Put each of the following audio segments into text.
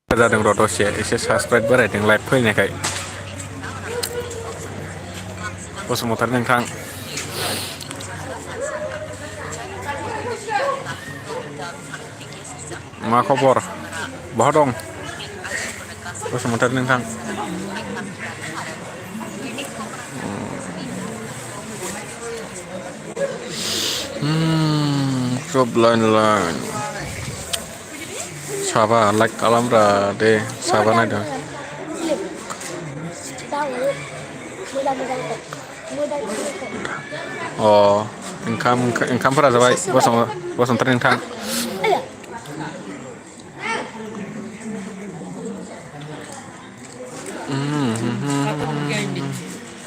जादों र' दसे एसे साबसक्राइब बारायदों लाइभ फैनायखाय बसुमतारी नोंथां मा खबर बहा दं बसुमतारी नोंथां जब लाइन साबा लाइक खालामब्रा दे साबा नायदों अ ओंखामफोरा जाबाय बसुमतारी नोंथां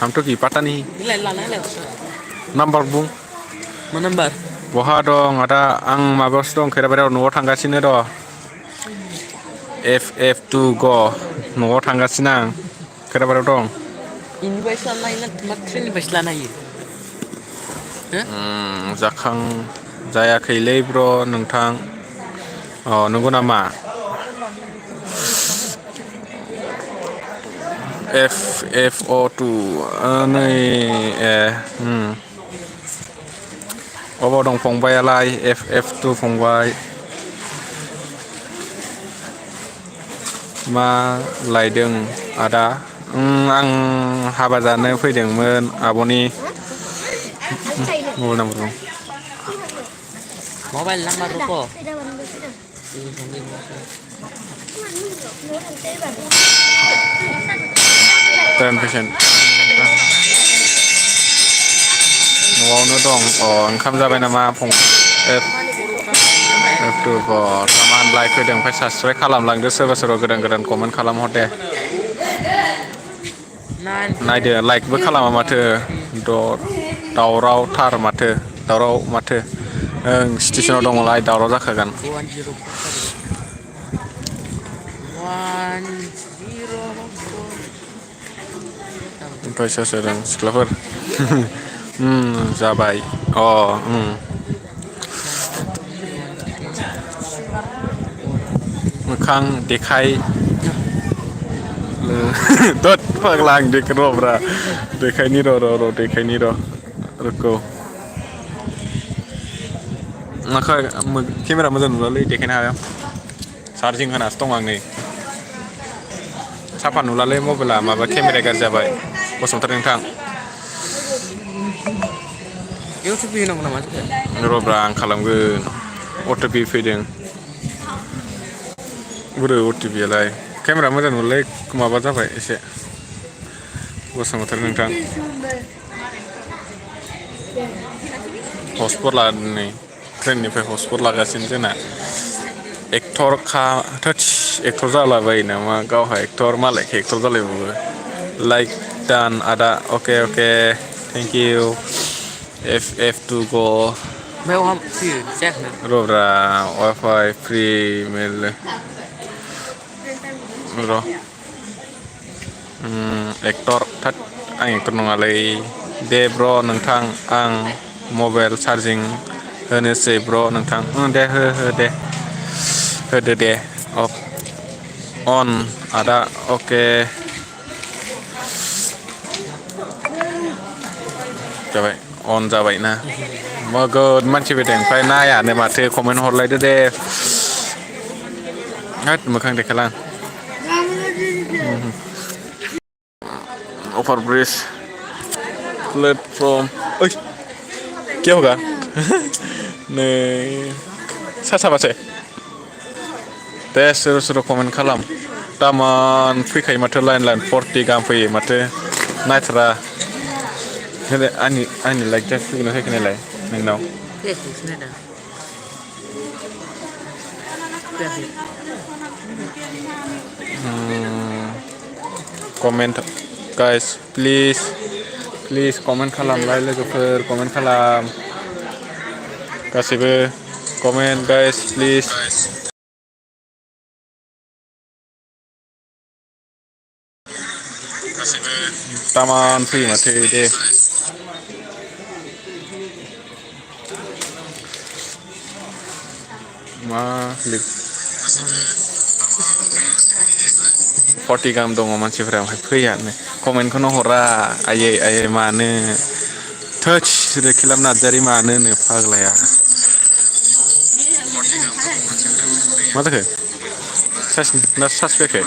हम तो की पता नहीं नाम्बार बुं मा नाम्बार बहा दं आदा आं माबायावसो दं खैराबारियाव न'आव थांगासिनो र' F2 ग न'आव थांगासिनो आं खैराबारियाव दं इनिफ्रायसो लानो हायो ना ट्रेननिफ्रायसो लानो हायो जाखां जायाखैलै ब्र नोंथां अ नंगौ नामा FO2 नै अबाव दं फंबायालाय F2 फंबाय मा लायदों आदा आं हाबा जानो फैदोंमोन आब'नि मबाइल नाम्बार रुको 10% न'आवनो दं अ ओंखाम जाबाय नामा F2 ग तामान लाइक फैदों ओमफ्राय साबसक्राइब खालामलांदो सोरबा सोरबा गोदान कमेन्ट खालामहर दे नायदो लाइकबो खालामा माथो दावरावथार माथो ओं स्टेसनाव दङलाय दावराव जाखागोन ओमफ्राय सोर सोर दं सिख्लाफोर जाबाय अ मोखां देखाय दद फाग्ला आं र'ब्रा देखायनि र' देखायनि र' रुखु माखो केमेरा मोजां नुलालै देखायनो हाया चार्जिं होनासो दं आं नै साफा नुलालै मबाइला माबा केमेराया गाज्रि जाबाय बसुमतारी नोंथां इउटुब होनांगौ नामा र'ब्रा आं खालामगोन अटिपि फैदों बोरो अटिपि आलाय केमेरा मोजां नुलाय माबा जाबाय एसे बसुमतारी नोंथां हस्पट लानानै ट्रेननिफ्राय हस्पट लागासिनो जोंना एक्टरखा थोस एक्टर जालाबायो नामा गावहा एक्टर मालायखो एक्टर जालायबावो लाइक दान आदा अके थेंक इउ F2 ग ओमफ्राय फैयो जायाखै र'ब्रा वाइफाइ फ्रि मेल र' एक्टर थोद आं एक्टर नङालै दे ब्र नोंथां आं मबाइल चार्जिं होनोसै ब्र नोंथां दे हो दे होदो दे अन आदा अके जाबाय अन जाबायना नोगोद मानसि फैदों ओमफ्राय नायानो माथो कमेन्ट हरलायदो दे होद मोखां देखायला अभार ब्रिज प्लेटफर्म क्या होगा नै सासाबासो दे सोर सोर कमेन्ट खालाम दामान फैखायो माथो लाइन लाइन 40 गाहाम फैयो माथो नायथारा होनो आंनि लाइक जासिगोन फैखो नायलाय नोंनाव फैयाखैसो नायदां फैयाखै कमेन्ट गाइस प्लिज कमेन्ट मिलायला खालामलाय लोगोफोर कमेन्ट खालाम गासैबो कमेन्ट गाइस प्लिज तामान फैयो माथो दे मा लिर मानो 40 गाहाम दङ मानसिफोरा ओमफ्राय फैयानो कमेन्टखौनो हरा आयै मानो थोस रेखिलाम नार्जारि मानोनो फाग्लाया मा जाखो सार्स फैयाखै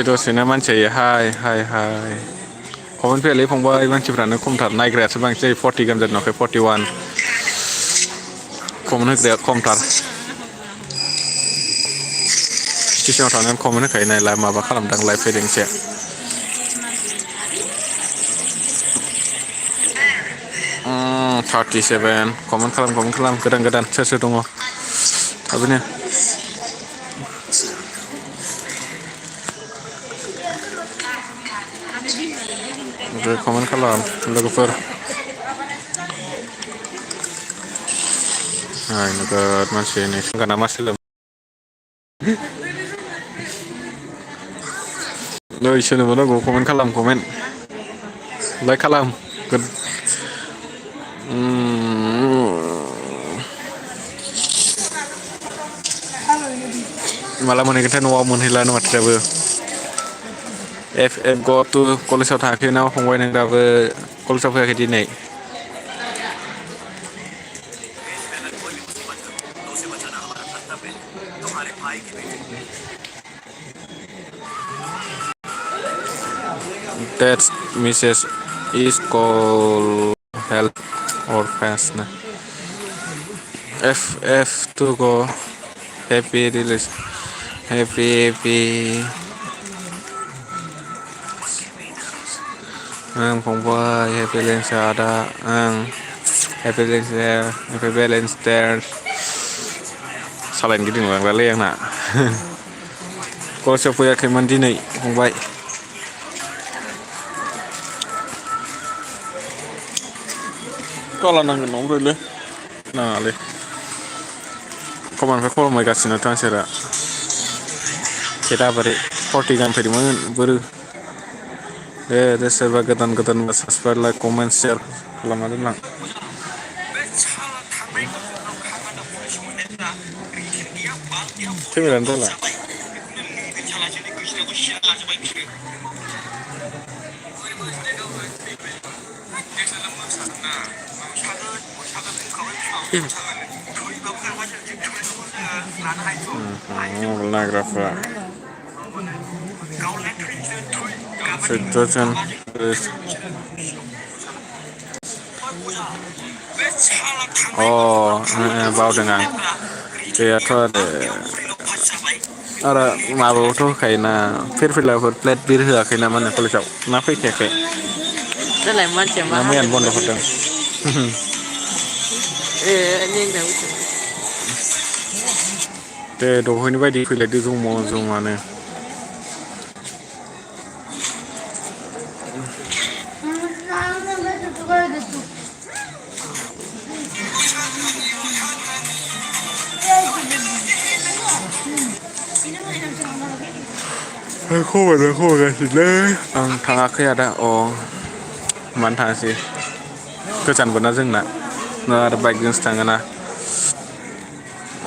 दसेनो मानसि हाय कमेन्ट फैयालै फंबाय मानसिफ्रानो खमथार नायग्रायासो बांसिन जायो 40 गाहाम जादों नुवाखै 41 कमेन्ट होग्राया खमथार स्टेसनाव थांनानै कमेन्ट होखायो नायला माबा खालामदां लाइभ फैदों एसे 37 कमेन्ट खालाम गोदान सोर दङ थाबैनो कमेन्ट खालाम लोगोफोर नोगोद मानसि नोंसोर मा सोलों नै सोनोबो नांगौ कमेन्ट खालाम लाइक खालाम माला मोनहैगोनथाय न'आव मोनहैलानो माथो दाबो एफ ग'टु कलेजाव थाङाखै नामा फंबाय नों दाबो कलेजाव फैयाखै दिनै that message is called help or fast nah. F to go happy release happy फंबाय happy balance ada happy balance there सालायनो गिदिंलांलालै आंना कलेजाव फैयाखैमोन दिनै फंबाय कला नांगोन न'आवलै नाङालै खमानिफ्राय खमायगासिनोथ' आंसोरा खेदा बोरै 40 गाहाम फैदोंमोन बोरो दे सोरबा गोदान साबसक्राइब लाइक कमेन्ट शेयार खालामना दोनलां केमेरानो जाला मबाइल नायग्राफ्रा 14 जन बावदों आं गैयाथ' आरो माबायावथ' होखायोना फिरफिलाफोर प्लेट बिर होआखै ना माने कलेजाव ना फैखायाखै जालाय मानसिया मा ना मैयानो हालोद बन्द' जाखो हरदों दे दहायनि बायदि फैलायदो जमानो खमायगासिनो आं थाङाखै आदा मानो थाङासै गोजानबो ना जोंना आरो बाइकजोंसो थाङोना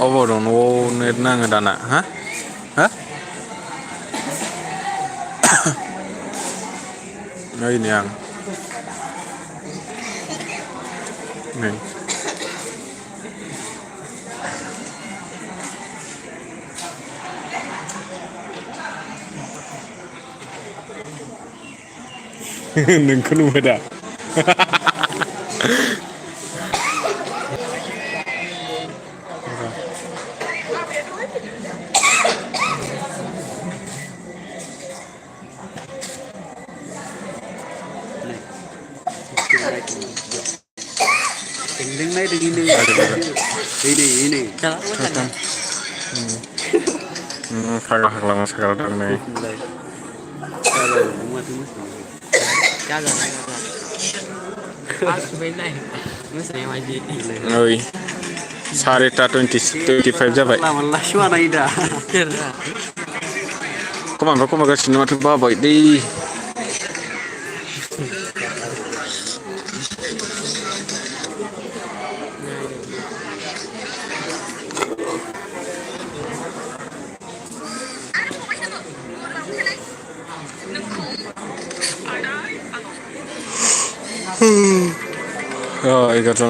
अबाव दं न'आव नेट नाङो दाना हा ओइनै आं नै नोंखौ नुबाय दा Jangan makan dah. Fagra fagra mosaग्रा दं नै Jangan. Aku main naik. Misalnya wajib. ओइ 4:25 जाबाय Kira. खमागासिनो माथो बाबाय दै Oh, 11